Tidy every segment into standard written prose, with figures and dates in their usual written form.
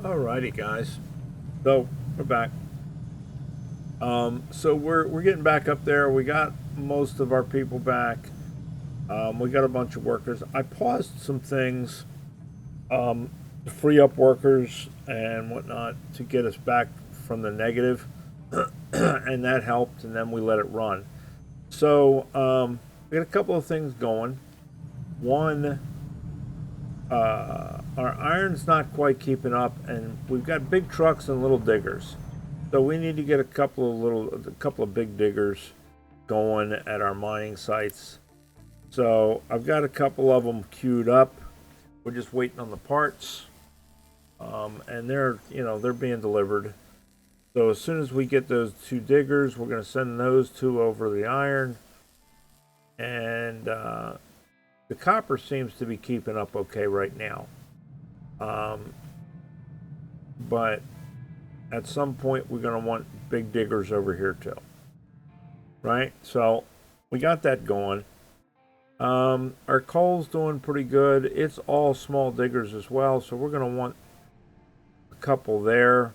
Alrighty, guys. So we're back. So we're getting back up there. We got most of our people back. We got a bunch of workers. I paused some things to free up workers and whatnot to get us back from the negative, and that helped. And then we let it run. So we got a couple of things going. One, our iron's not quite keeping up, and we've got big trucks and little diggers. So we need to get a couple of big diggers going at our mining sites. So I've got a couple of them queued up. We're just waiting on the parts, and they're being delivered. So as soon as we get those two diggers, we're going to send those two over the iron, and the copper seems to be keeping up okay right now. But at some point, we're going to want big diggers over here too. Right? So we got that going. Our coal's doing pretty good. It's all small diggers as well, so we're going to want a couple there.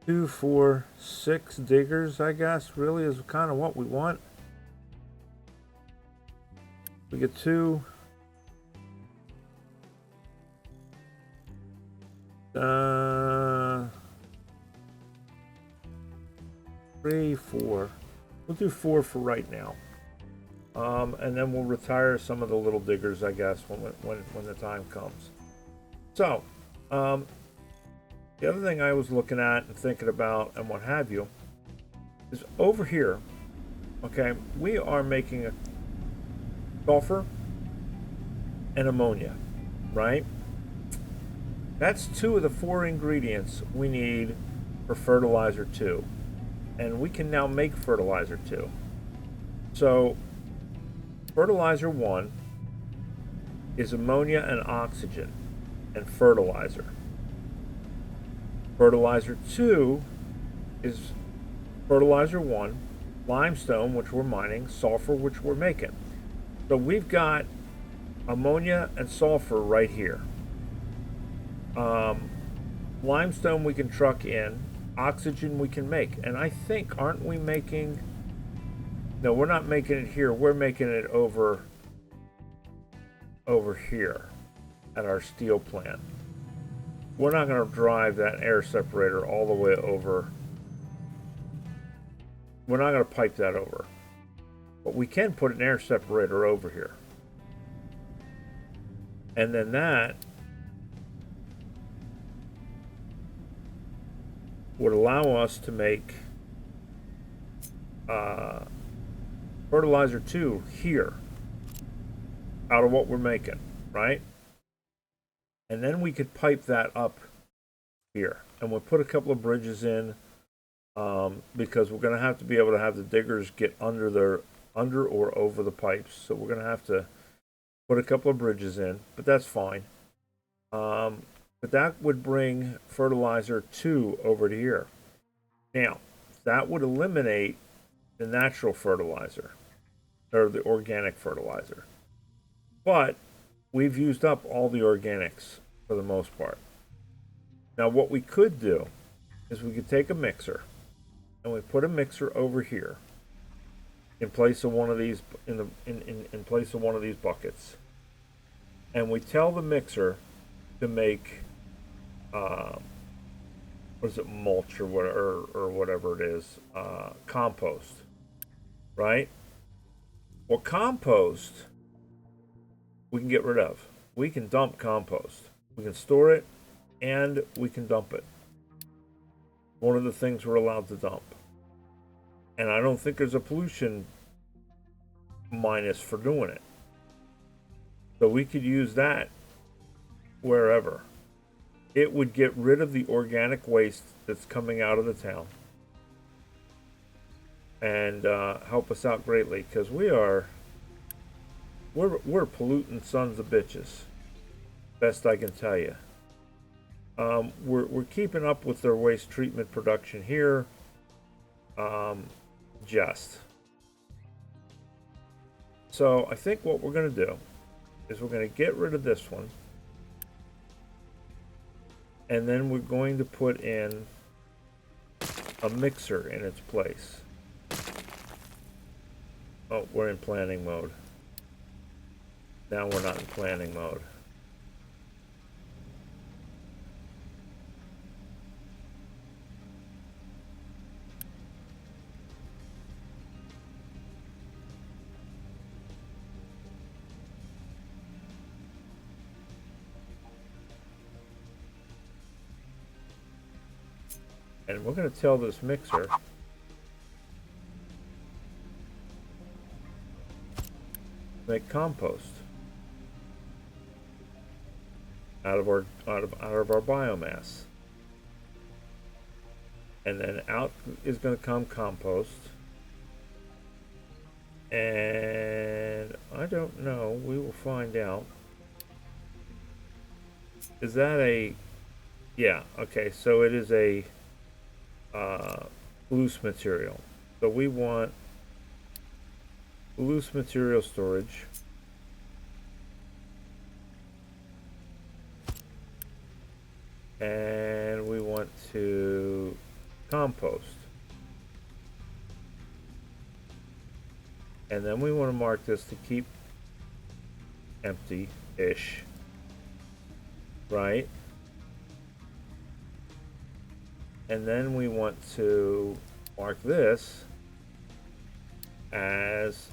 2, 4, 6 diggers, I guess, really is kind of what we want. We get 2. 3, 4. We'll do 4 for right now. And then we'll retire some of the little diggers, I guess, when the time comes. So, the other thing I was looking at and thinking about and what have you is over here, okay, we are making a sulfur and ammonia, right? That's 2 of the 4 ingredients we need for fertilizer 2. And we can now make fertilizer 2. So, fertilizer 1 is ammonia and oxygen and fertilizer. Fertilizer 2 is fertilizer 1, limestone, which we're mining, sulfur, which we're making. So we've got ammonia and sulfur right here. Limestone we can truck in, oxygen we can make. And I think, aren't we making... No, we're not making it here. We're making it over here at our steel plant. We're not going to drive that air separator all the way over. We're not going to pipe that over. But we can put an air separator over here. And then that would allow us to make fertilizer 2 here out of what we're making, right? And then we could pipe that up here. And we'll put a couple of bridges in because we're going to have to be able to have the diggers get under or over the pipes. So we're going to have to put a couple of bridges in, but that's fine. But that would bring fertilizer 2 over to here. Now, that would eliminate the natural fertilizer, or the organic fertilizer. But we've used up all the organics for the most part. Now, what we could do is we could take a mixer, and we put a mixer over here in place of one of these in place of one of these buckets, and we tell the mixer to make what is it, mulch or whatever it is, compost, right? Well, compost we can get rid of. We can dump compost. We can store it, and we can dump it. One of the things we're allowed to dump. And I don't think there's a pollution minus for doing it. So we could use that wherever. It would get rid of the organic waste that's coming out of the town and help us out greatly, because we're pollutant sons of bitches, best I can tell you. We're keeping up with their waste treatment production here, just. So I think what we're going to do is we're going to get rid of this one. And then we're going to put in a mixer in its place. Oh, we're in planning mode. Now we're not in planning mode. And we're going to tell this mixer make compost out of our biomass. And then out is going to come compost. And I don't know, we will find out. Is that a, yeah, okay, so it is a loose material. So we want loose material storage. And we want to compost. And then we want to mark this to keep empty-ish, right? And then we want to mark this as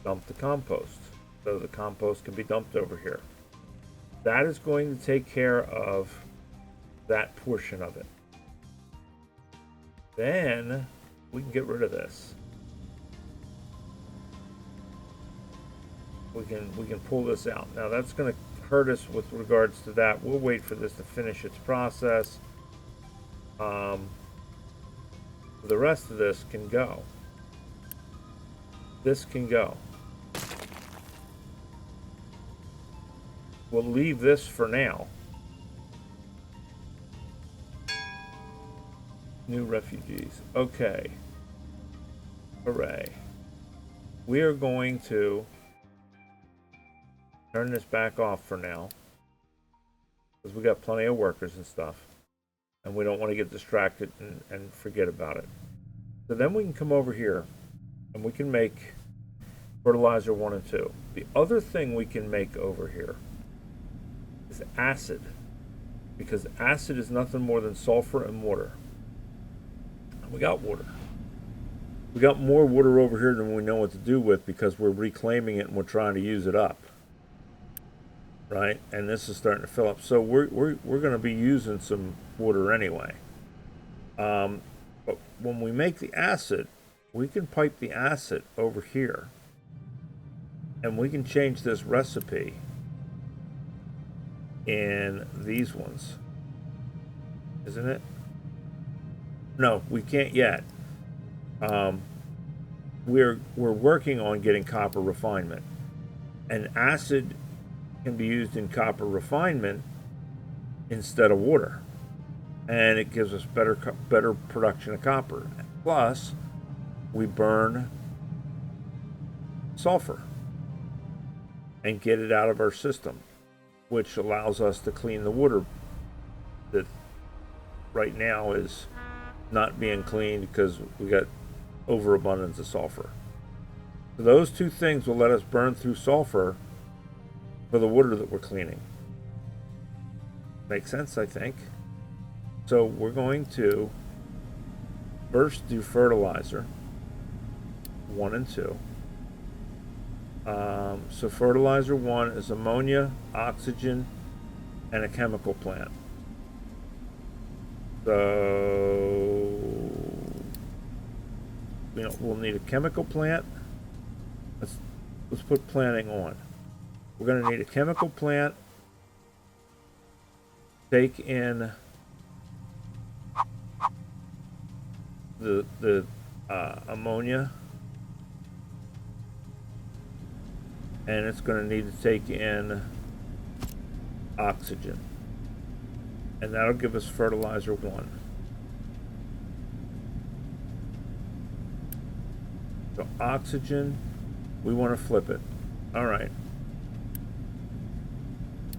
dump the compost. So the compost can be dumped over here. That is going to take care of that portion of it. Then we can get rid of this. We can pull this out. Now that's going to hurt us with regards to that. We'll wait for this to finish its process. The rest of this can go. This can go. We'll leave this for now. New refugees. Okay. Hooray. We are going to turn this back off for now, because we got plenty of workers and stuff, and we don't want to get distracted and forget about it. So then we can come over here and we can make fertilizer 1 and 2. The other thing we can make over here is acid, because acid is nothing more than sulfur and water. And we got water. We got more water over here than we know what to do with, because we're reclaiming it and we're trying to use it up. Right? And this is starting to fill up. So we're going to be using some water anyway. But when we make the acid, we can pipe the acid over here. And we can change this recipe in these ones. Isn't it? No, we can't yet. We're working on getting copper refinement. And acid can be used in copper refinement instead of water, and it gives us better production of copper. Plus, we burn sulfur and get it out of our system, which allows us to clean the water that right now is not being cleaned because we got overabundance of sulfur. So those two things will let us burn through sulfur for the water that we're cleaning. Makes sense, I think. So we're going to first do fertilizer 1 and 2. So fertilizer 1 is ammonia, oxygen, and a chemical plant. So we'll need a chemical plant. Let's put planting on. We're going to need a chemical plant. Take in the ammonia, and it's going to need to take in oxygen, and that'll give us fertilizer 1. So oxygen, we want to flip it. All right.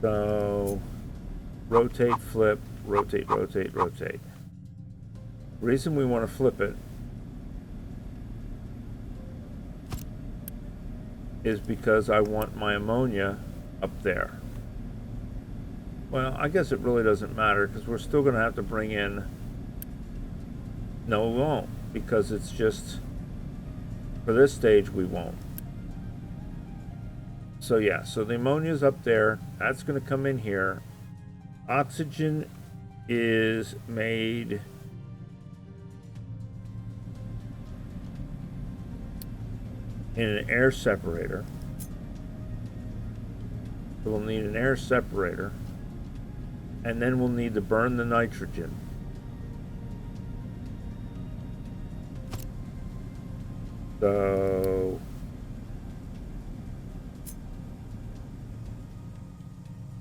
So rotate, flip, rotate, rotate, rotate. The reason we want to flip it is because I want my ammonia up there. Well, I guess it really doesn't matter because we're still going to have to bring in... No, we won't, because it's just... For this stage, we won't. So yeah, so the ammonia's up there. That's going to come in here. Oxygen is made... in an air separator. So we'll need an air separator. And then we'll need to burn the nitrogen. So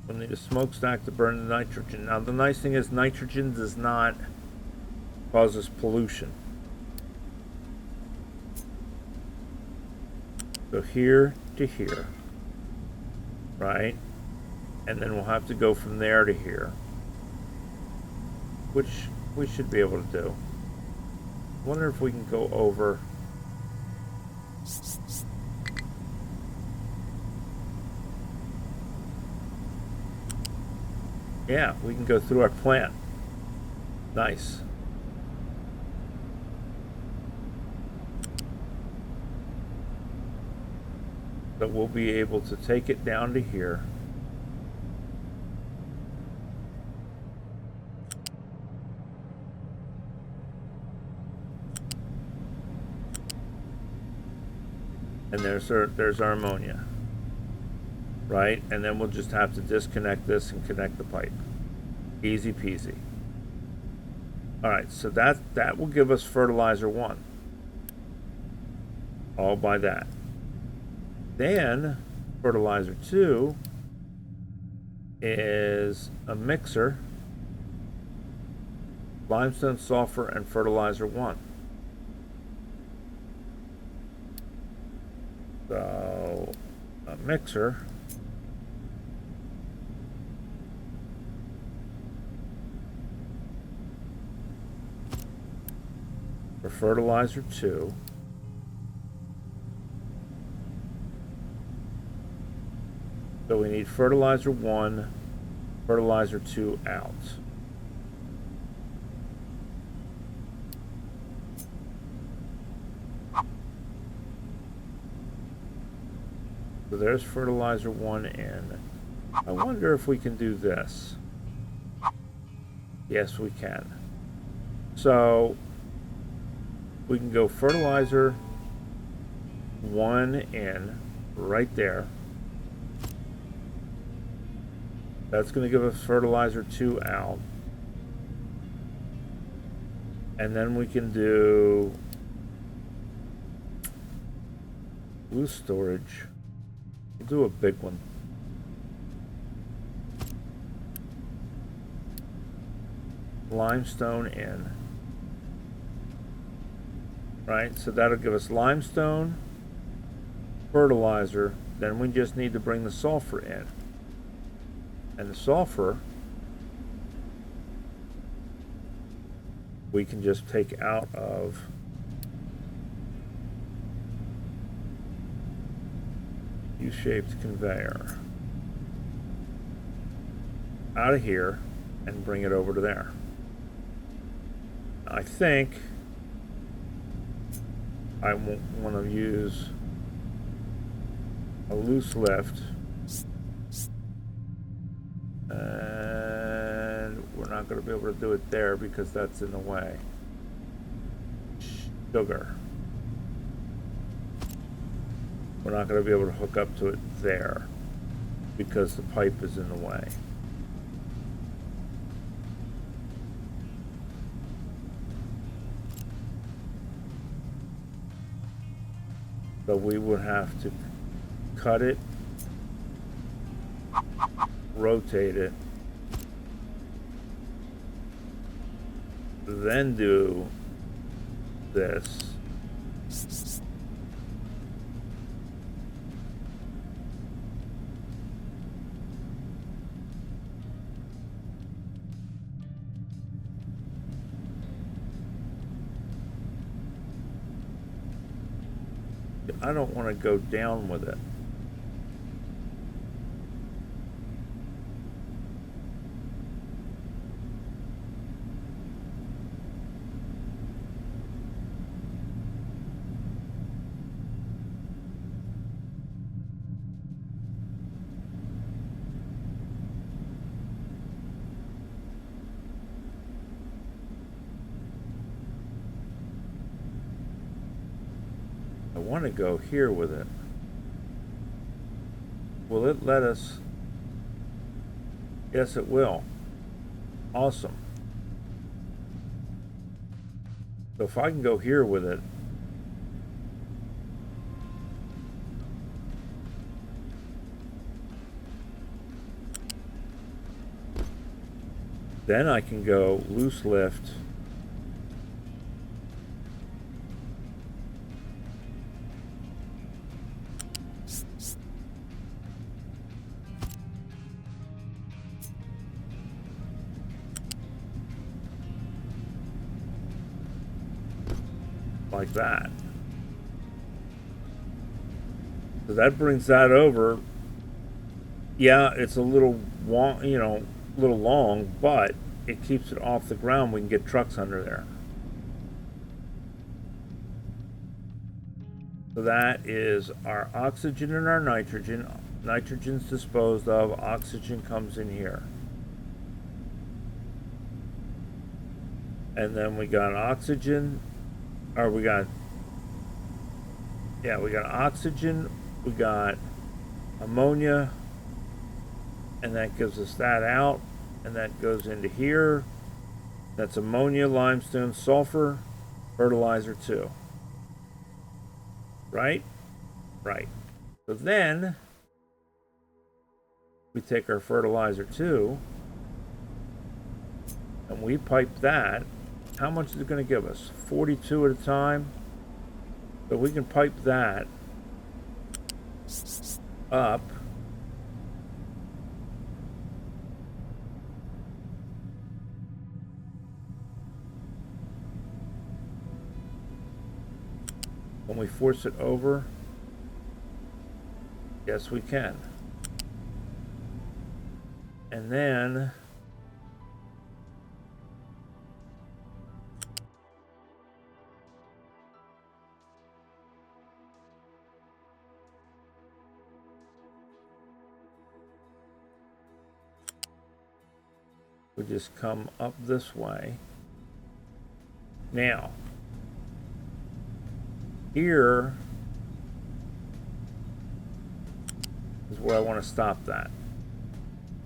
we'll need a smokestack to burn the nitrogen. Now the nice thing is nitrogen does not cause us pollution. So here to here, right? And then we'll have to go from there to here, which we should be able to do. I wonder if we can go over. Yeah, we can go through our plant. Nice. So we'll be able to take it down to here. And there's our ammonia, right? And then we'll just have to disconnect this and connect the pipe. Easy peasy. All right, so that will give us fertilizer 1. All by that. Then fertilizer 2 is a mixer, limestone, sulfur, and fertilizer 1. So a mixer for fertilizer 2. So we need fertilizer 1, fertilizer 2 out. So there's fertilizer 1 in. I wonder if we can do this. Yes, we can. So we can go fertilizer 1 in right there. That's going to give us fertilizer 2 out. And then we can do loose storage. We'll do a big one. Limestone in. Right, so that'll give us limestone, fertilizer. Then we just need to bring the sulfur in. And the sulfur we can just take out of U-shaped conveyor out of here and bring it over to there. I think I want to use a loose lift, and we're not going to be able to do it there because that's in the way. Sugar. We're not going to be able to hook up to it there because the pipe is in the way. So we would have to cut it, rotate it, then do this. I don't want to go down with it. I want to go here with it. Will it let us? Yes, it will. Awesome. So if I can go here with it, then I can go loose lift. Like that. So that brings that over. Yeah, it's a little little long, but it keeps it off the ground. We can get trucks under there. So that is our oxygen and our nitrogen. Nitrogen's disposed of. Oxygen comes in here. And then we got oxygen. Or we got oxygen, we got ammonia, and that gives us that out, and that goes into here. That's ammonia, limestone, sulfur, fertilizer 2. Right? Right. So then we take our fertilizer 2 and we pipe that. How much is it going to give us? 42 at a time. So we can pipe that up. Can we force it over? Yes, we can. And then we just come up this way. Now, here is where I want to stop that,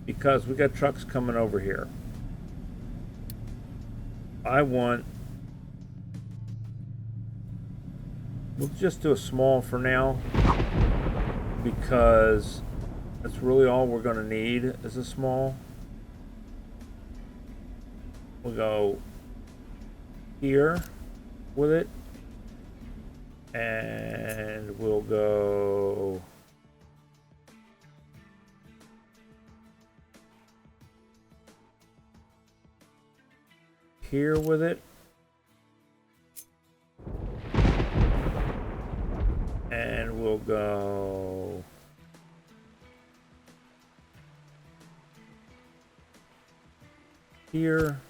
because we got trucks coming over here. We'll just do a small for now, because that's really all we're going to need is a small. We'll go here with it, and we'll go here with it, and we'll go here.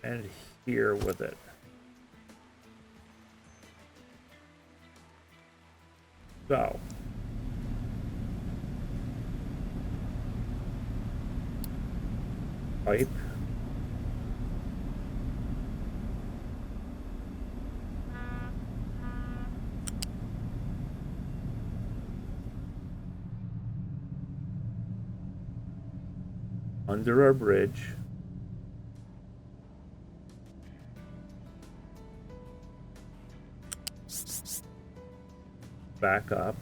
And here with it. So pipe. Under our bridge. Back up.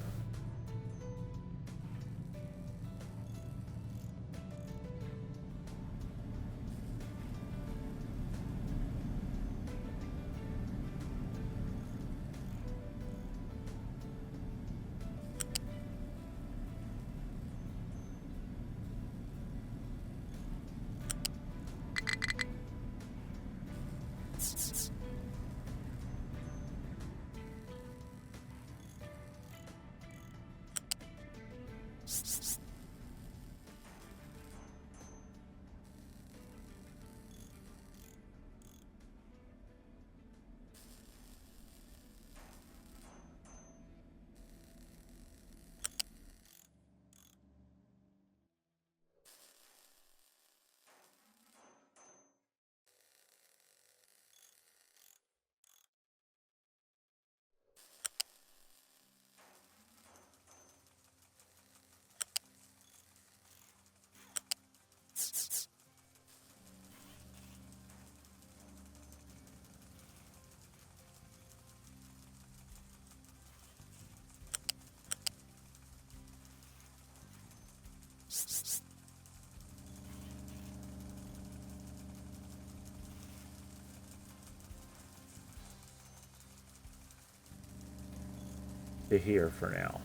to here for now.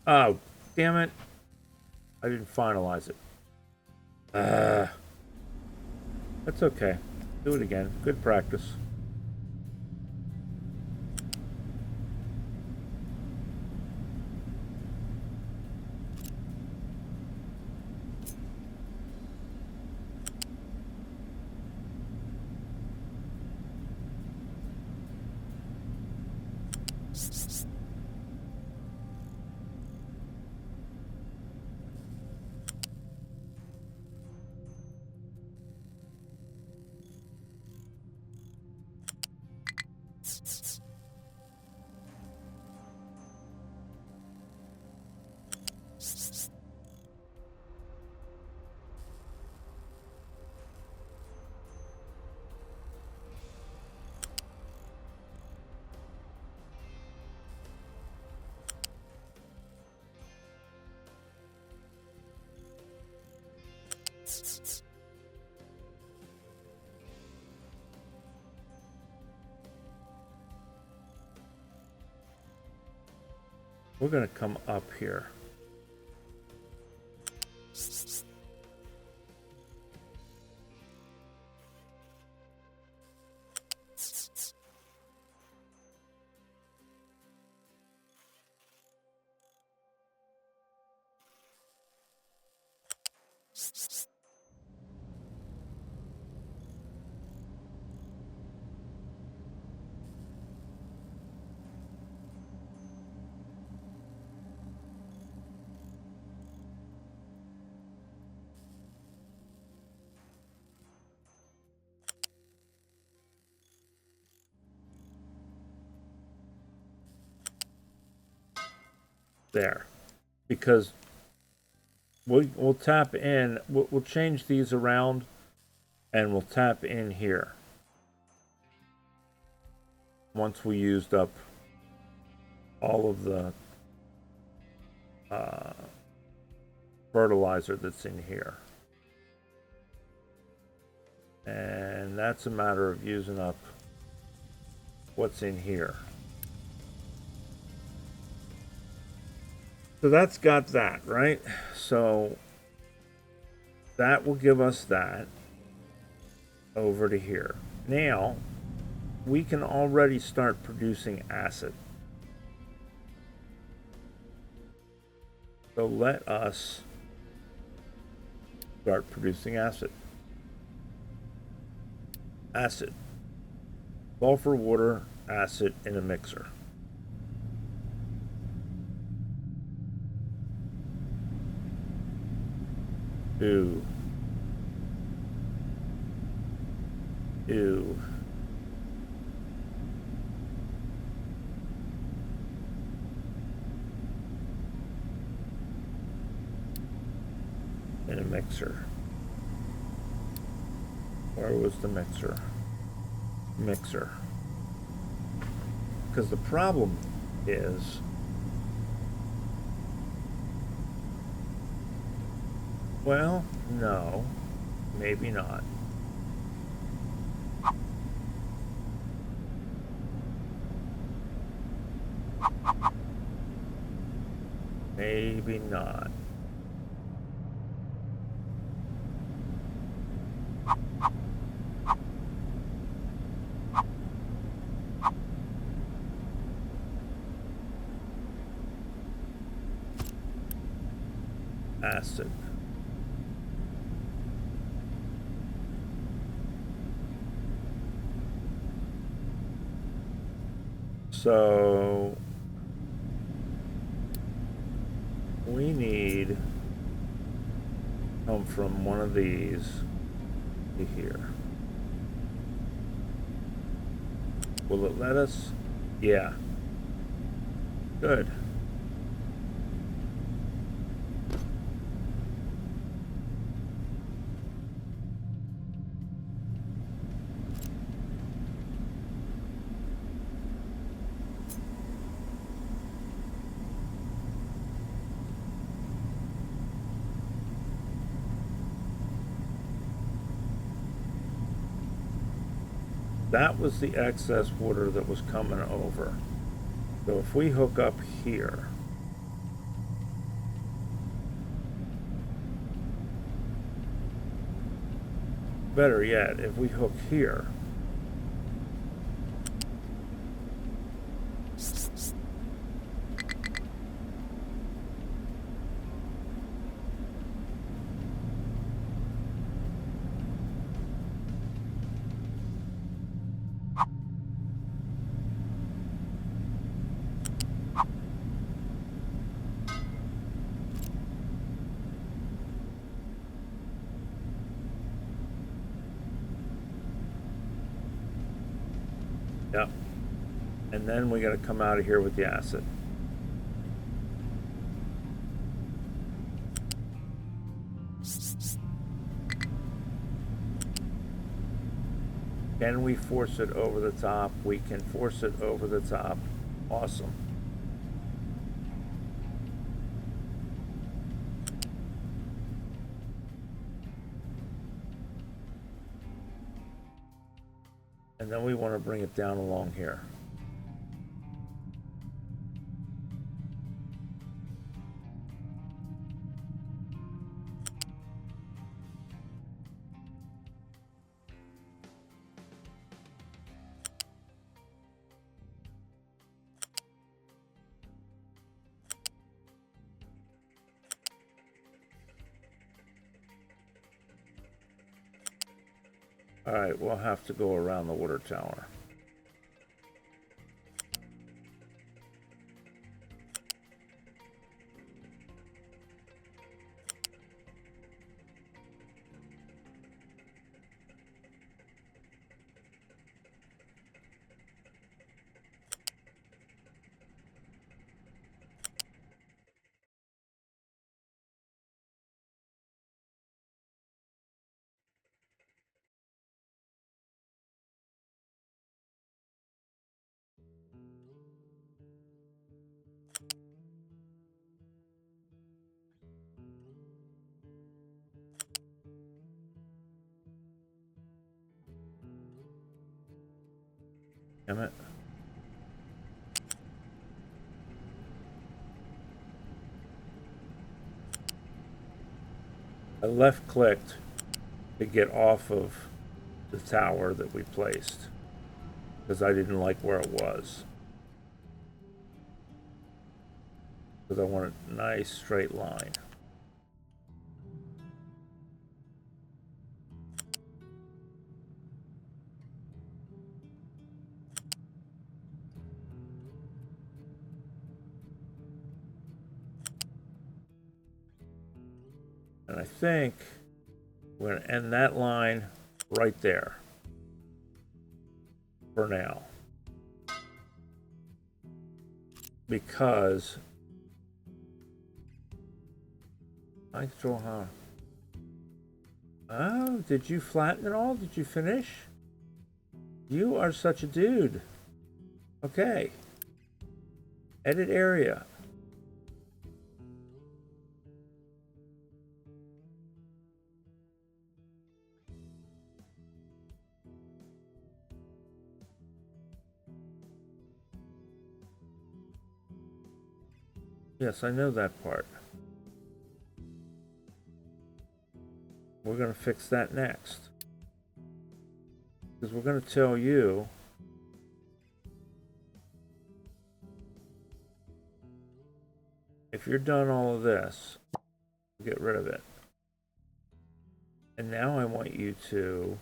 Oh, damn it. I didn't finalize it. That's okay. Do it again. Good practice. We're going to come up here. There, because we'll tap in, we'll change these around and we'll tap in here once we used up all of the fertilizer that's in here. And that's a matter of using up what's in here. So that's got that, right? So that will give us that over to here. Now we can already start producing acid. So let us start producing acid. Acid. Sulfur, water, acid in a mixer. Ew. Ew. In a mixer. Where was the mixer? Mixer. Because the problem is, well, no, maybe not. Maybe not. Acid. So we need come from one of these to here. Will it let us? Yeah. Good. That was the excess water that was coming over. So if we hook up here, better yet, if we hook here, yep, and then we got to come out of here with the acid. Can we force it over the top? We can force it over the top. Awesome. And then we want to bring it down along here. All right, we'll have to go around the water tower. Damn it. I left clicked to get off of the tower that we placed because I didn't like where it was. Because I want a nice straight line. And I think we're going to end that line right there for now. Because I control how. Oh, did you flatten it all? Did you finish? You are such a dude. Okay. Edit area. Yes, I know that part. We're going to fix that next. Because we're going to tell you if you're done all of this, get rid of it. And now I want you to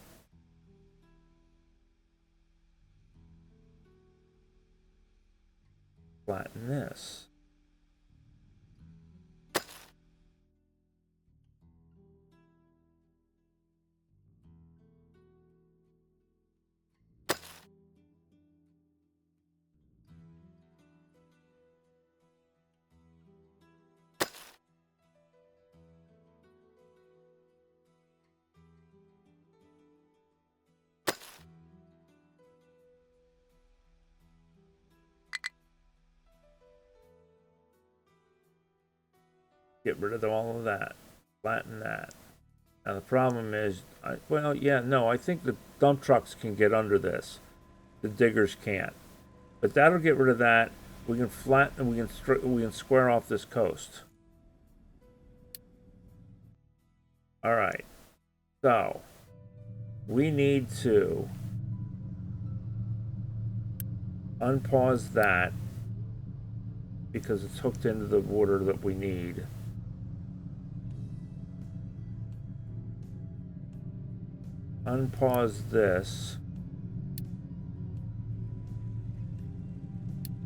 flatten this. Get rid of all of that. Flatten that. Now the problem is, well, yeah, no, I think the dump trucks can get under this. The diggers can't. But that'll get rid of that. We can flatten, we can square off this coast. All right. So we need to unpause that because it's hooked into the water that we need. Unpause this.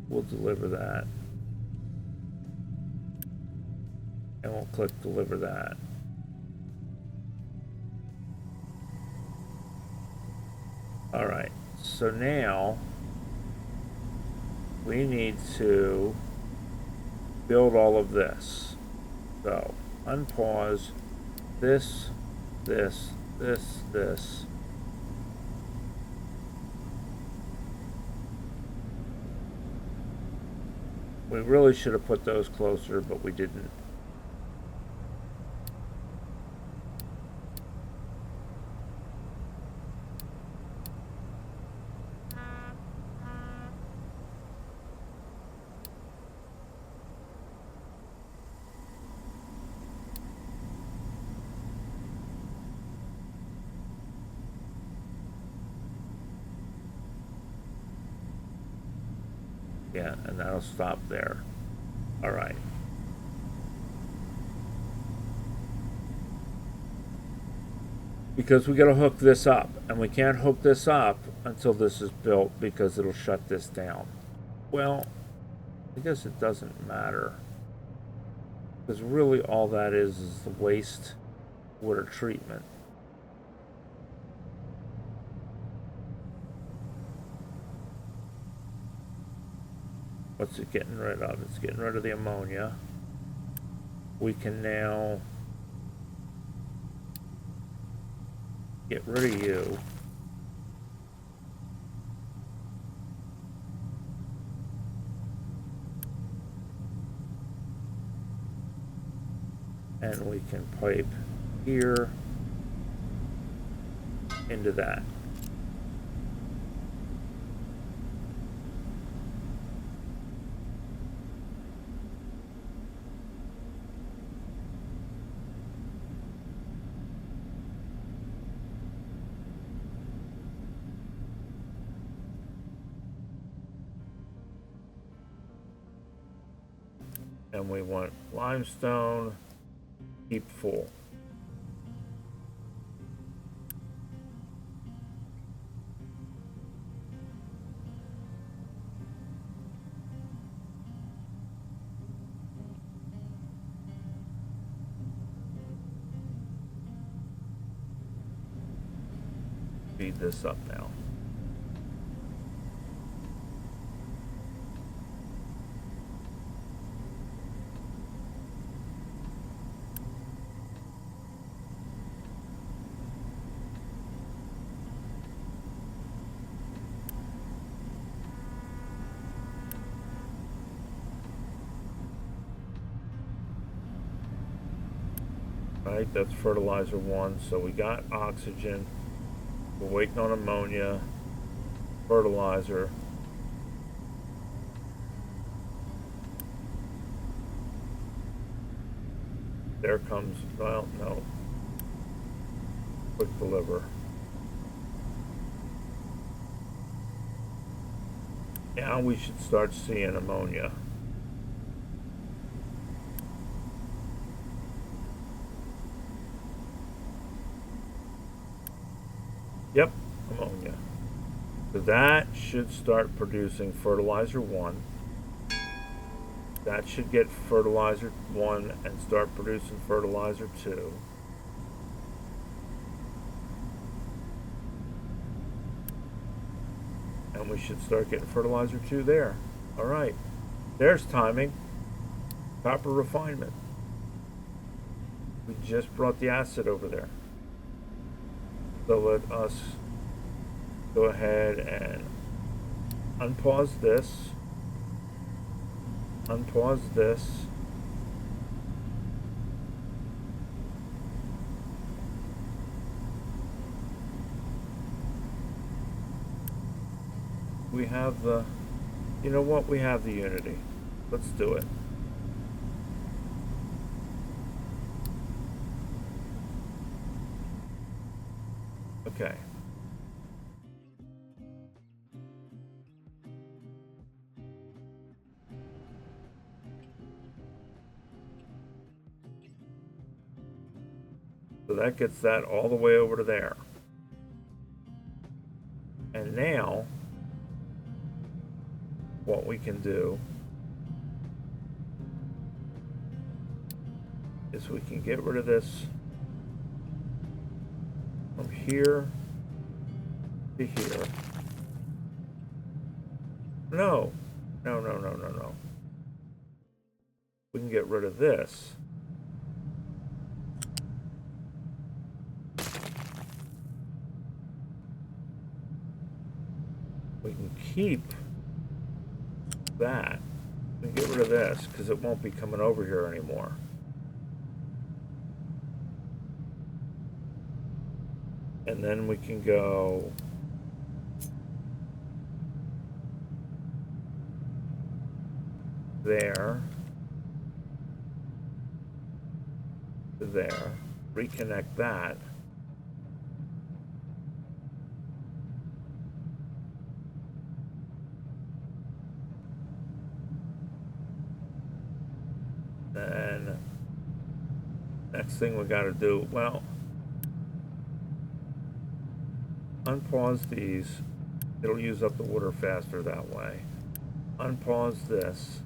We'll deliver that. And we'll click deliver that. All right, so now we need to build all of this. So unpause this, this, this. We really should have put those closer, but we didn't. Yeah, and that'll stop there. All right. Because we got to hook this up, and we can't hook this up until this is built because it'll shut this down. Well, I guess it doesn't matter. Because really all that is the waste water treatment. What's it getting rid of? It's getting rid of the ammonia. We can now get rid of you. And we can pipe here into that. And we want limestone, keep full. Speed this up now. Right, that's fertilizer 1, so we got oxygen, we're waiting on ammonia, fertilizer. There comes, well, no, quick deliver. Now we should start seeing ammonia. Yep, ammonia. So that should start producing fertilizer 1. That should get fertilizer 1 and start producing fertilizer 2. And we should start getting fertilizer 2 there. All right. There's timing. Copper refinement. We just brought the acid over there. So let us go ahead and unpause this. Unpause this. We have the, you know what? We have the Unity. Let's do it. Okay. So that gets that all the way over to there. And now, what we can do is we can get rid of this from here to here. No. No, no, no, no, no. We can get rid of this. We can keep that. We can get rid of this because it won't be coming over here anymore. And then we can go there to there, reconnect that. And next thing we got to do, well, unpause these. It'll use up the water faster that way. Unpause this.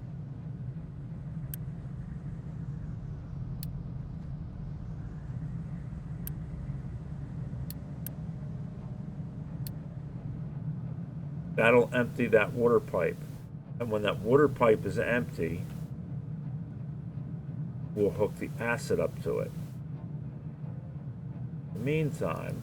That'll empty that water pipe. And when that water pipe is empty, we'll hook the acid up to it. In the meantime,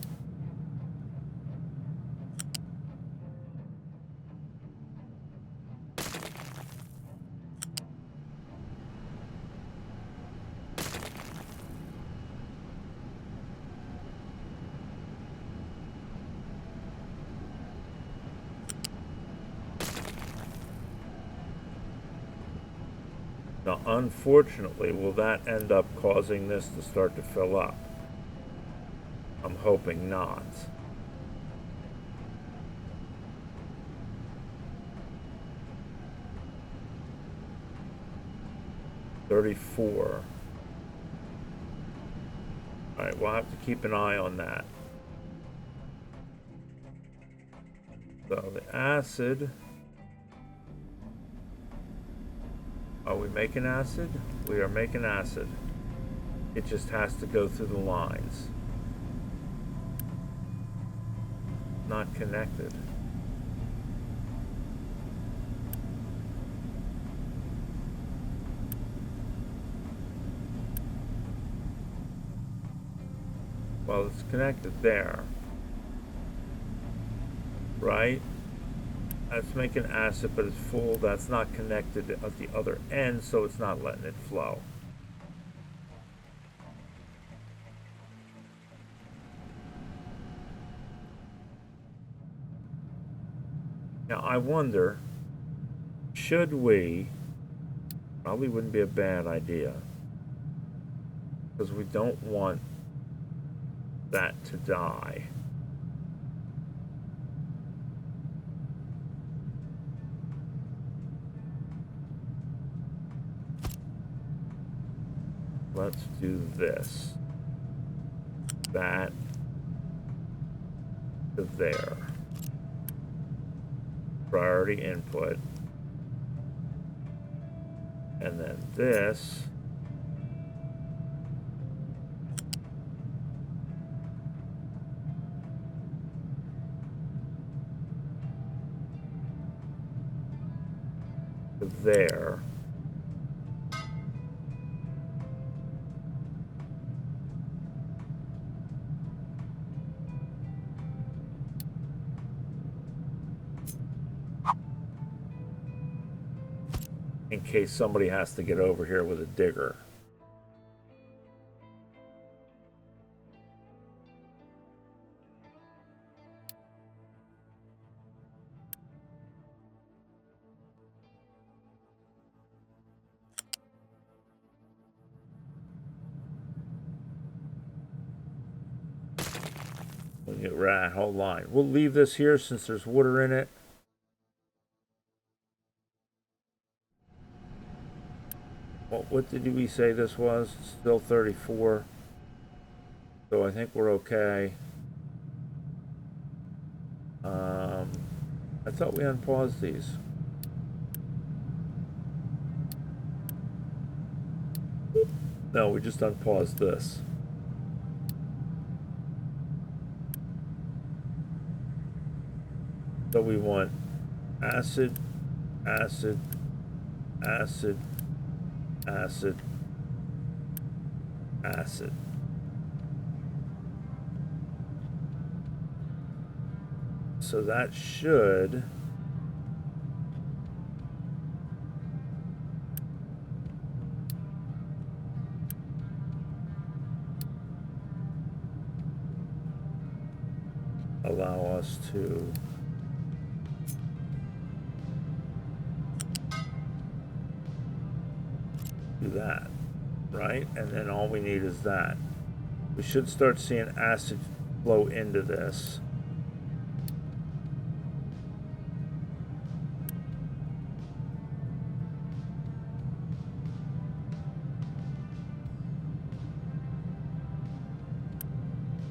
now, unfortunately, will that end up causing this to start to fill up? I'm hoping not. $34. All right, we'll have to keep an eye on that. So the acid. Are we making acid? We are making acid. It just has to go through the lines. Not connected. Well, it's connected there. Right? That's making acid, but it's full. That's not connected at the other end, so it's not letting it flow. Now, I wonder, should we, probably wouldn't be a bad idea, because we don't want that to die. Let's do this. That to there. Priority input. And then this to there. In case somebody has to get over here with a digger. get rid of that whole line. We'll leave this here since there's water in it. What did we say this was? Still 34. So I think we're okay. I thought we unpaused these. No, we just unpaused this. So we want acid, acid, acid, acid, acid. So that should allow us to do that, right? And then all we need is that. We should start seeing acid flow into this.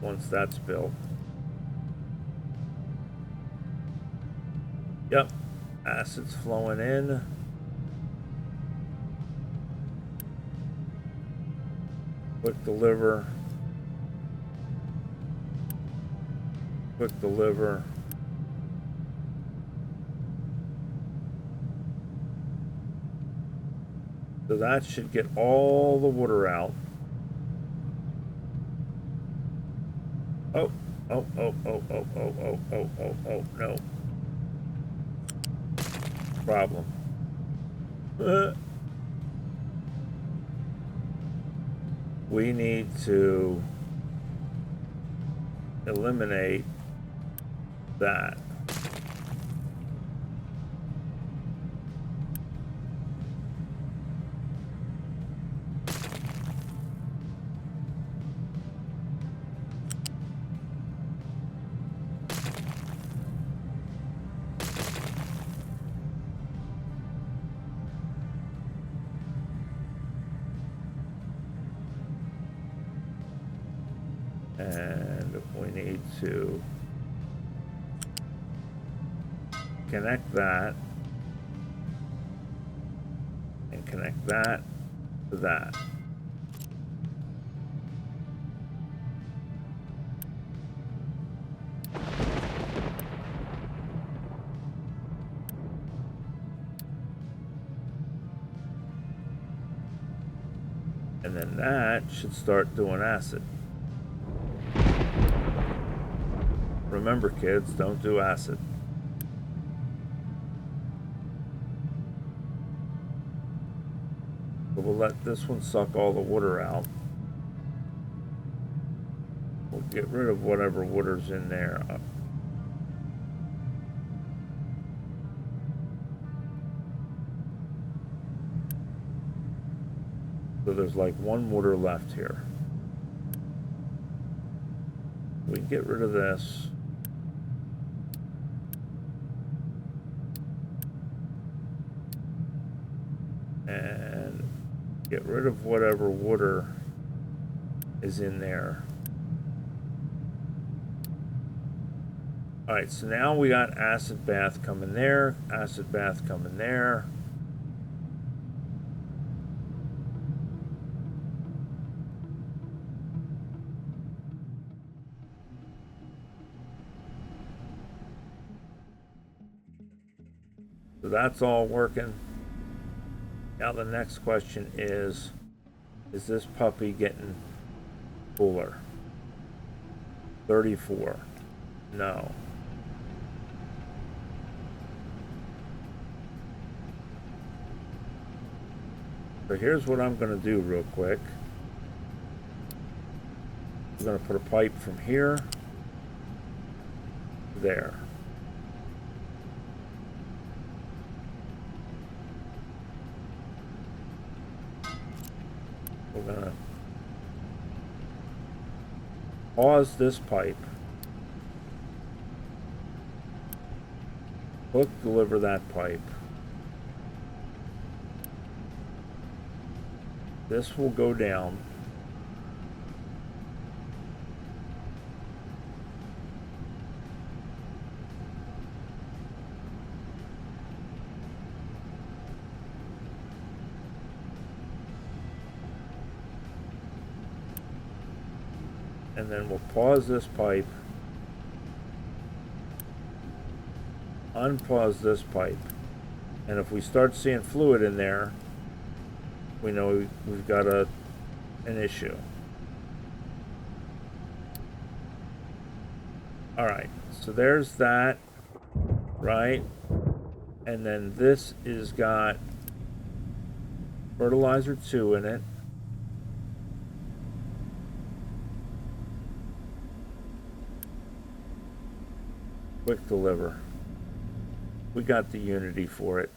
Once that's built. Yep, acid's flowing in. Quick deliver. Quick deliver. So that should get all the water out. Oh, oh, oh, oh, oh, oh, oh, oh, oh, oh, no. Problem. We need to eliminate that. And we need to connect that and connect that to that. And then that should start doing acid. Remember, kids, don't do acid. So we'll let this one suck all the water out. We'll get rid of whatever water's in there. So there's like one water left here. We can get rid of this. And get rid of whatever water is in there. All right, so now we got acid bath coming there, acid bath coming there. So that's all working. Now the next question is this puppy getting cooler? 34. No. So here's what I'm going to do real quick. I'm going to put a pipe from here to there. We're going to pause this pipe Quick deliver that pipe. This will go down. And then we'll pause this pipe, unpause this pipe, and if we start seeing fluid in there, we know we've got an issue. Alright, so there's that, right? And then this is got fertilizer 2 in it. Quick deliver. We got the unity for it.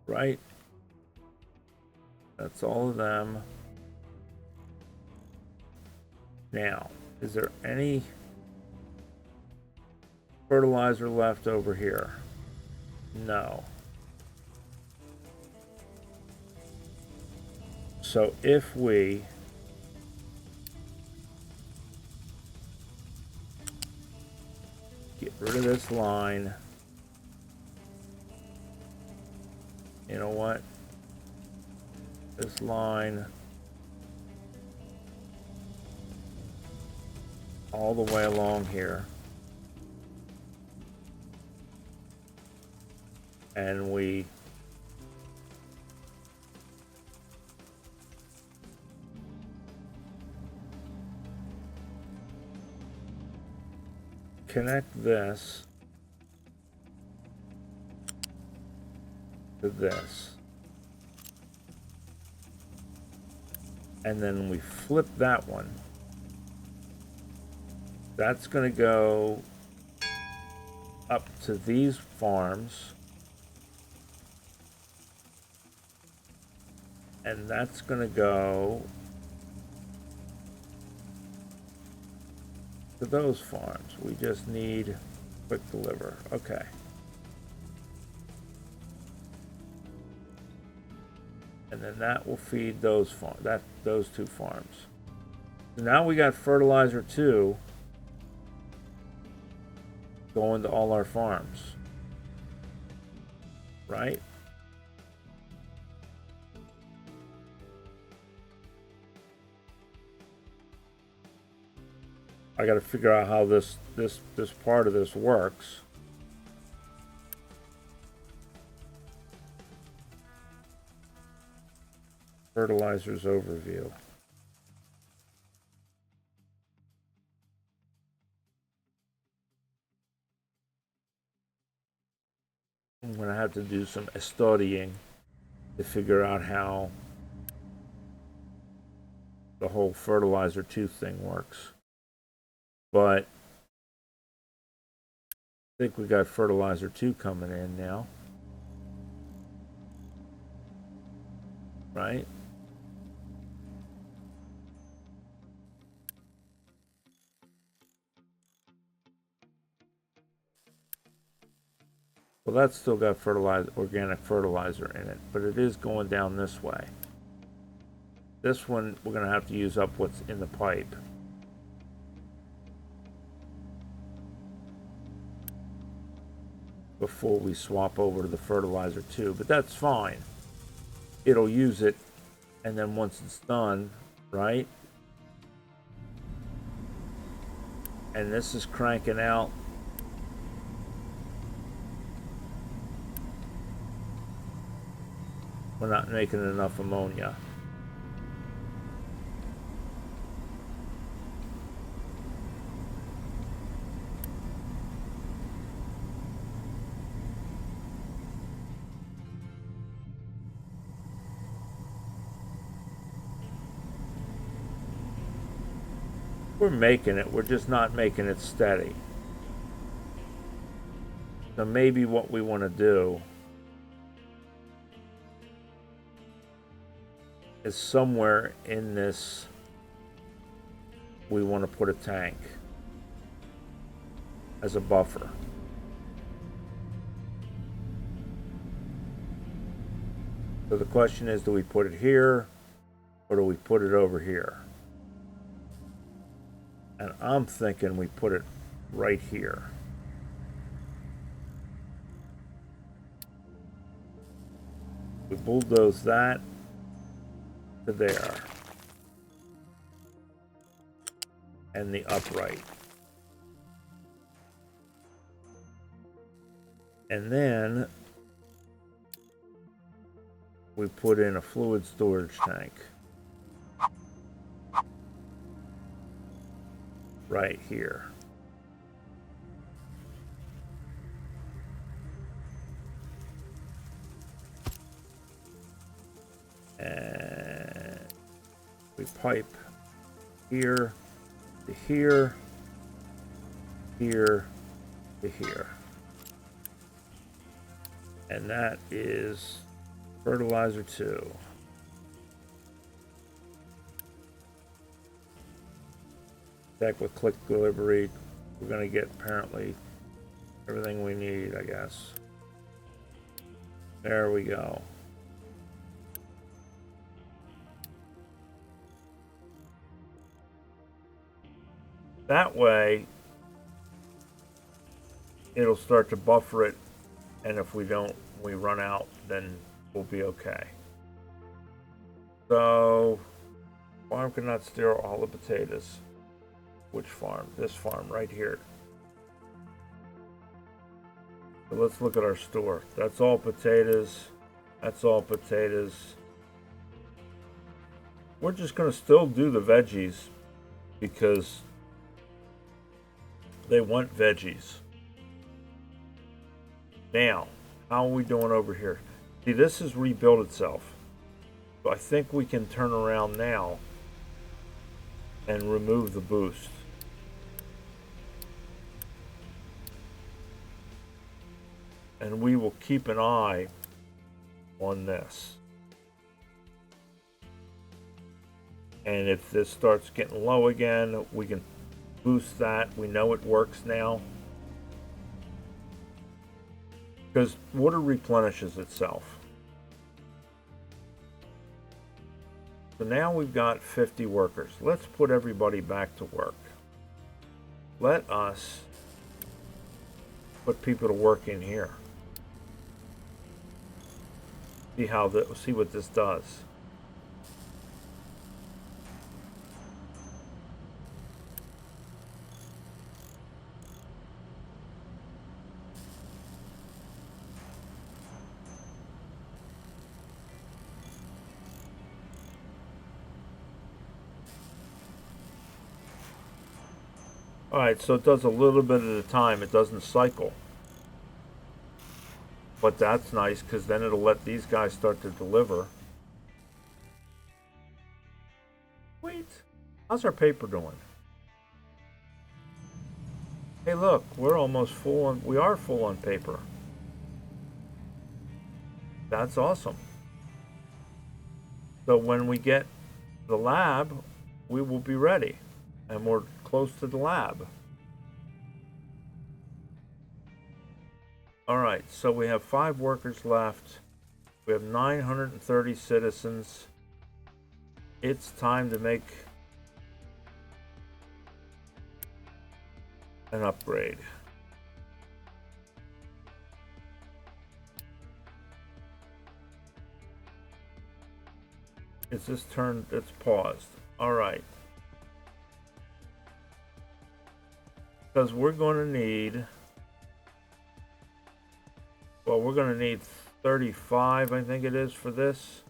Right? That's all of them. Now, is there any fertilizer left over here? No. So if we get rid of this line, you know what? This line all the way along here, and we connect this to this, and then we flip that one. That's going to go up to these farms, and that's going to go to those farms. We just need quick deliver. Okay. And then that will feed those those two farms. So now we got fertilizer 2 going to all our farms, right? I got to figure out how this part of this works. Fertilizers overview. I'm going to have to do some studying to figure out how the whole fertilizer 2 thing works. But I think we got fertilizer 2 coming in now. Right? Well, that's still got organic fertilizer in it, but it is going down this way. This one, we're going to have to use up what's in the pipe. Before we swap over to the fertilizer 2, but that's fine. It'll use it, and then once it's done, right? And this is cranking out. We're not making enough ammonia. We're making it, we're just not making it steady. So maybe what we want to do is somewhere in this, we want to put a tank as a buffer. So the question is, do we put it here or do we put it over here? And I'm thinking we put it right here. We bulldoze that to there. And the upright. And then we put in a fluid storage tank. Right here. And we pipe here to here, here to here. And that is fertilizer 2. Check with click delivery. We're going to get apparently everything we need, I guess. There we go. That way, it'll start to buffer it, and if we run out, then we'll be okay. So, farm cannot steal all the potatoes. Which farm? This farm right here. So let's look at our store. That's all potatoes. That's all potatoes. We're just going to still do the veggies because they want veggies. Now, how are we doing over here? See, this has rebuilt itself. So I think we can turn around now and remove the boost. And we will keep an eye on this. And if this starts getting low again, we can boost that. We know it works now. Because water replenishes itself. So now we've got 50 workers. Let's put everybody back to work. Let us put people to work in here. See what this does. Alright, so it does a little bit at a time. It doesn't cycle. But that's nice because then it'll let these guys start to deliver. Wait, how's our paper doing? Hey look, we're almost full on, we are full on paper. That's awesome. So when we get the lab, we will be ready. And we're close to the lab. All right, so we have 5 workers left. We have 930 citizens. It's time to make an upgrade. It's just turned, it's paused. All right. Because we're going to need, well, we're going to need 35, I think it is, for this.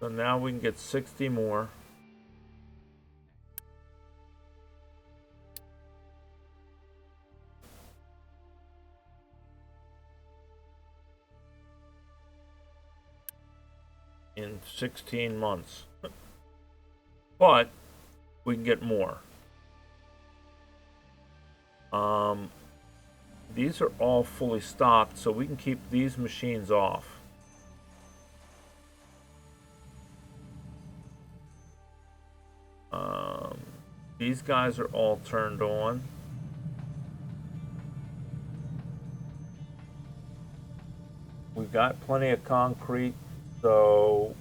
So now we can get 60 more. in 16 months. But we can get more. These are all fully stocked, so we can keep these machines off. These guys are all turned on. We've got plenty of concrete, so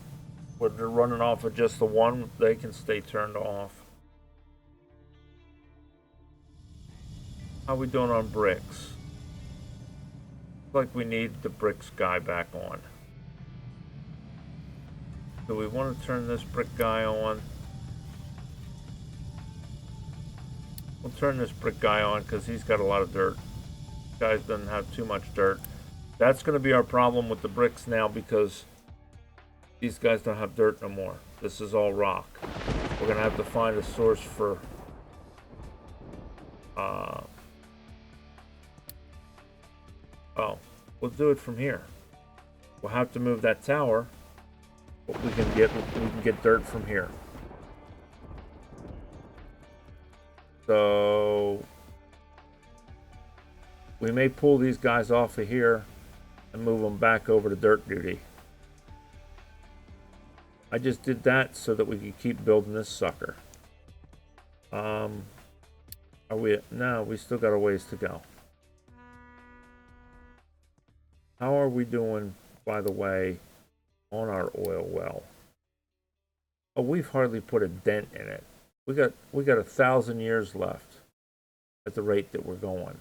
when they're running off of just the one, they can stay turned off. How we doing on bricks? Looks like we need the bricks guy back on. Do we want to turn this brick guy on? We'll turn this brick guy on because he's got a lot of dirt. This guy doesn't have too much dirt. That's going to be our problem with the bricks now because these guys don't have dirt no more. This is all rock. We're going to have to find a source for we'll do it from here. We'll have to move that tower, but we can get dirt from here. So we may pull these guys off of here and move them back over to dirt duty. I just did that so that we could keep building this sucker. Are we? No, we still got a ways to go. How are we doing, by the way, on our oil well? Oh, we've hardly put a dent in it. We got 1,000 years left at the rate that we're going.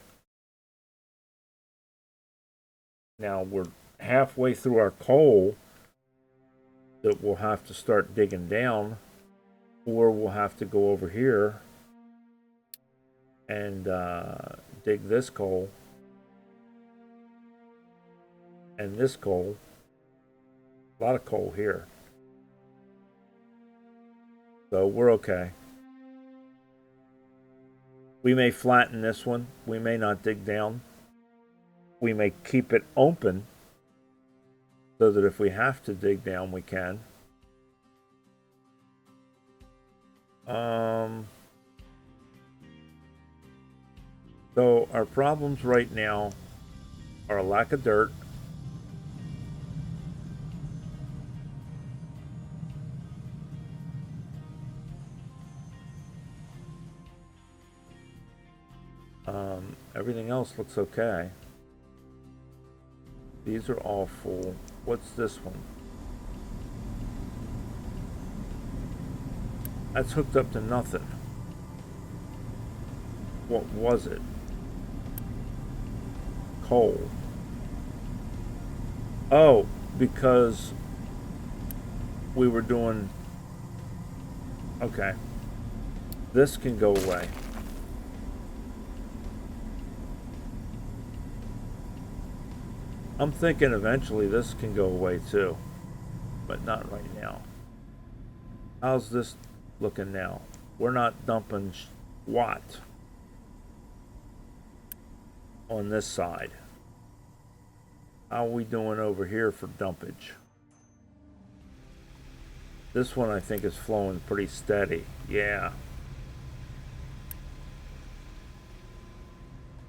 Now we're halfway through our coal that we'll have to start digging down, or we'll have to go over here and dig this coal and this coal. A lot of coal here. So we're okay. We may flatten this one. We may not dig down. We may keep it open so that if we have to dig down, we can. So our problems right now are a lack of dirt, everything else looks okay. These are all full. What's this one? That's hooked up to nothing. What was it? Coal. Oh, because we were doing... Okay. This can go away. I'm thinking eventually this can go away too, but not right now. How's this looking now? We're not dumping what on this side. How are we doing over here for dumpage? This one I think is flowing pretty steady. Yeah.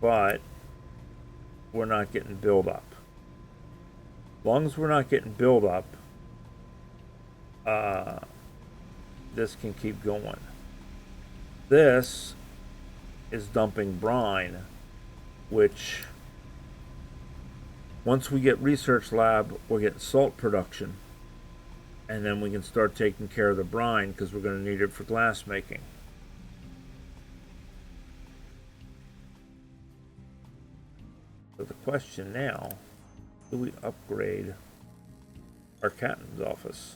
But we're not getting build up. As long as we're not getting build up, this can keep going. This is dumping brine, which once we get research lab, we're getting salt production, and then we can start taking care of the brine because we're going to need it for glass making. So the question now, do we upgrade our captain's office?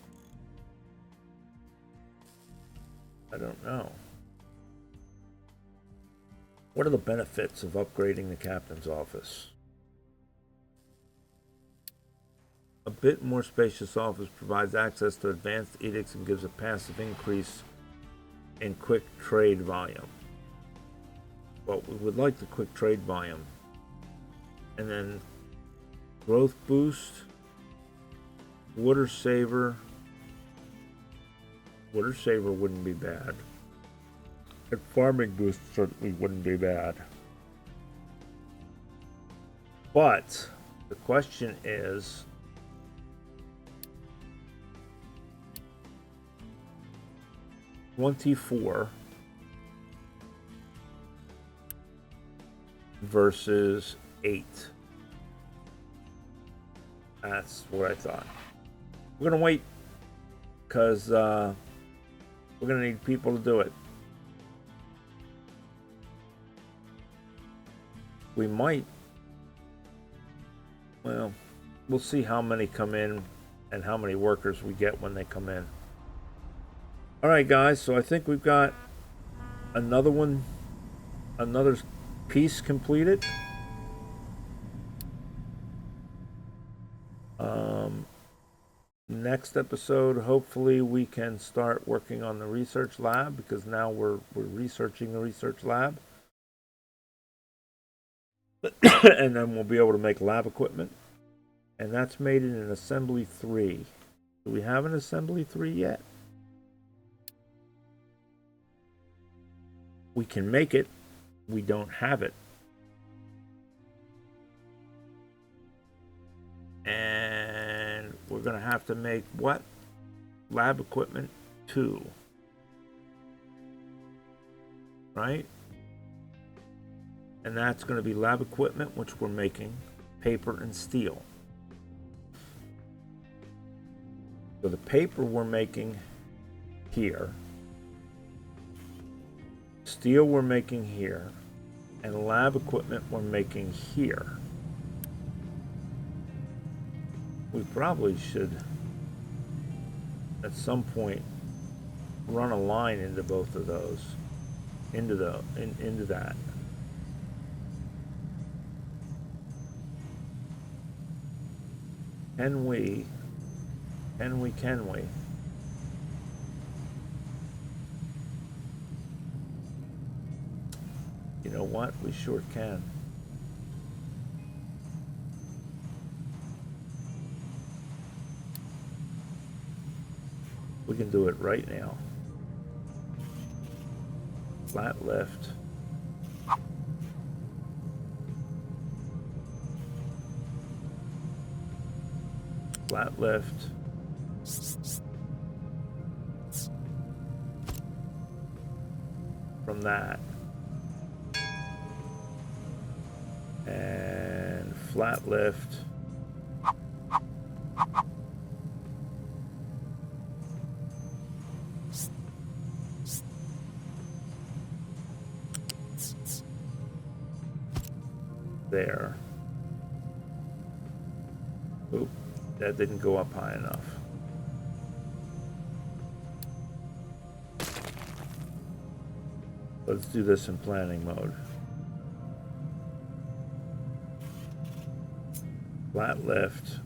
I don't know. What are the benefits of upgrading the captain's office? A bit more spacious office provides access to advanced edicts and gives a passive increase in quick trade volume. Well, we would like the quick trade volume. And then growth boost, water saver, Water saver wouldn't be bad. And farming boost certainly wouldn't be bad. But the question is, $24 versus 8. That's what I thought. We're gonna wait because we're gonna need people to do it. We might. Well, we'll see how many come in and how many workers we get when they come in. All right, guys. So I think we've got another piece completed. Next episode, hopefully we can start working on the research lab, because now we're researching the research lab. And then we'll be able to make lab equipment. And that's made in an assembly 3. Do we have an assembly 3 yet? We can make it. We don't have it. And we're going to have to make what? Lab equipment 2. Right? And that's going to be lab equipment, which we're making paper and steel. So the paper we're making here, steel we're making here, and lab equipment we're making here. We probably should, at some point, run a line into both of those, into that. Can we? You know what? We sure can. We can do it right now. Flat lift. Flat lift. From that. And flat lift. There. Oop, that didn't go up high enough. Let's do this in planning mode. Flat lift.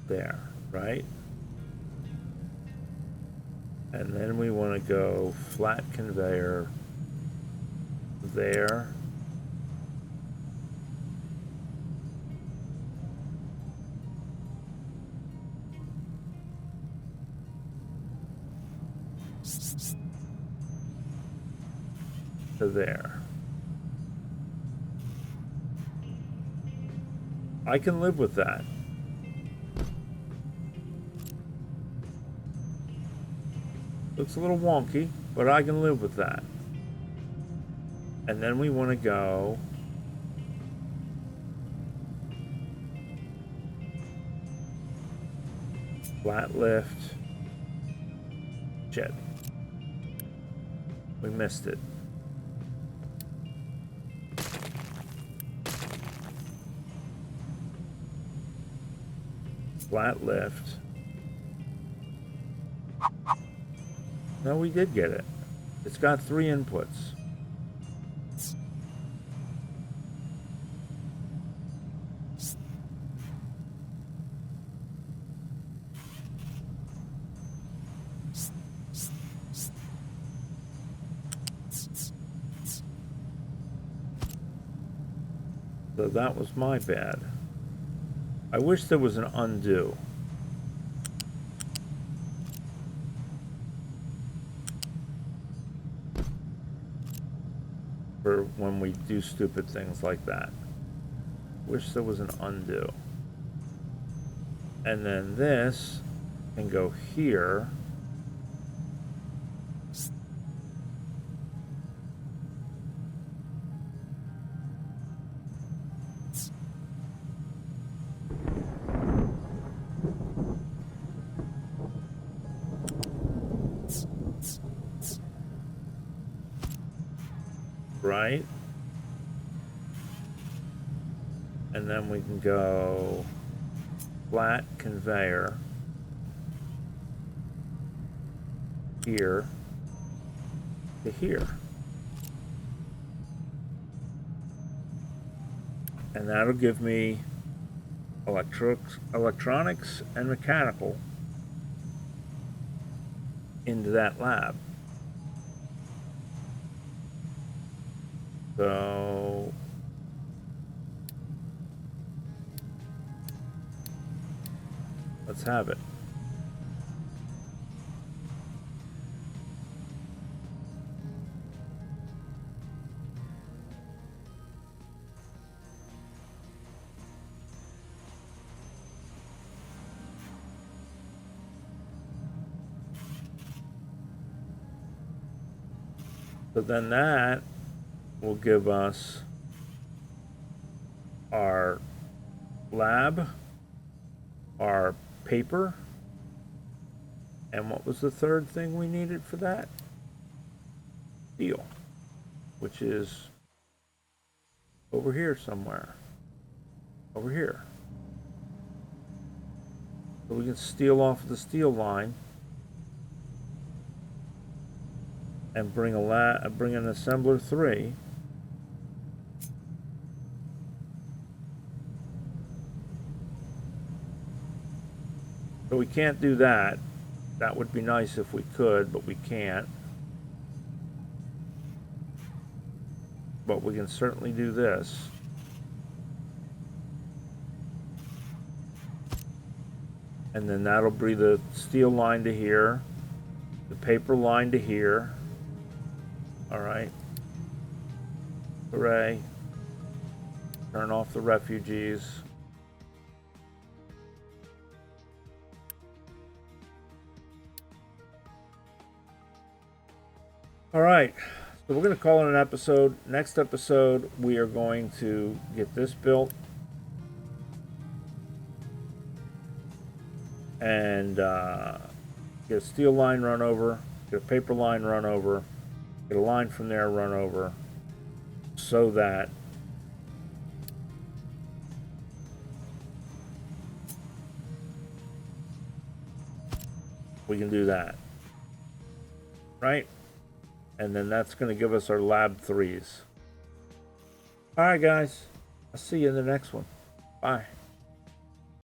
There, right? And then we want to go flat conveyor there. To there. I can live with that. Looks a little wonky, but I can live with that. And then we want to go flat lift. Shit. We missed it. Flat lift. No, we did get it. It's got 3 inputs. that was my bad. I wish there was an undo. For when we do stupid things like that. Wish there was an undo. And then this can go here. Right? And then we can go flat conveyor here to here. And that'll give me electronics and mechanical into that lab. So let's have it. So then that will give us our lab, our paper, and what was the third thing we needed for that? Steel, which is over here somewhere. Over here. So we can steal off the steel line and bring an assembler 3. So we can't do that. That would be nice if we could, but we can't. But we can certainly do this. And then that'll bring the steel line to here, the paper line to here. All right. Hooray. Turn off the refugees. All right. So we're going to call it an episode. Next episode, we are going to get this built. And get a steel line run over, get a paper line run over, get a line from there run over, so that we can do that, right? And then that's going to give us our lab 3s. All right, guys. I'll see you in the next one. Bye.